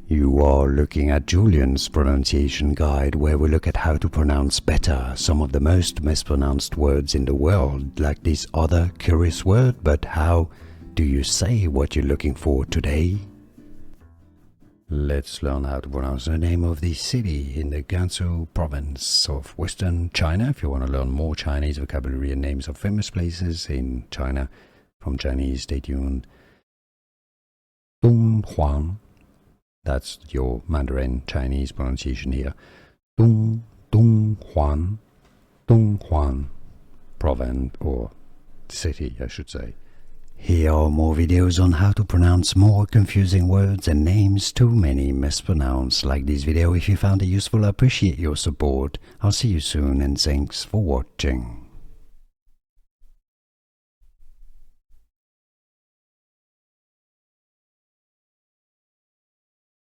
You are looking at Julian's pronunciation guide, where we look at how to pronounce better some of the most mispronounced words in the world, like this other curious word. But how do you say what you're looking for today? Let's learn how to pronounce the name of this city in the Gansu province of Western China. If you want to learn more Chinese vocabulary and names of famous places in China from Chinese, stay tuned. Dunhuang. That's your Mandarin Chinese pronunciation here. Dunhuang. Dunhuang. Province, or city, I should say. Here are more videos on how to pronounce more confusing words and names too many mispronounced. Like this video if you found it useful. I appreciate your support. I'll see you soon and thanks for watching.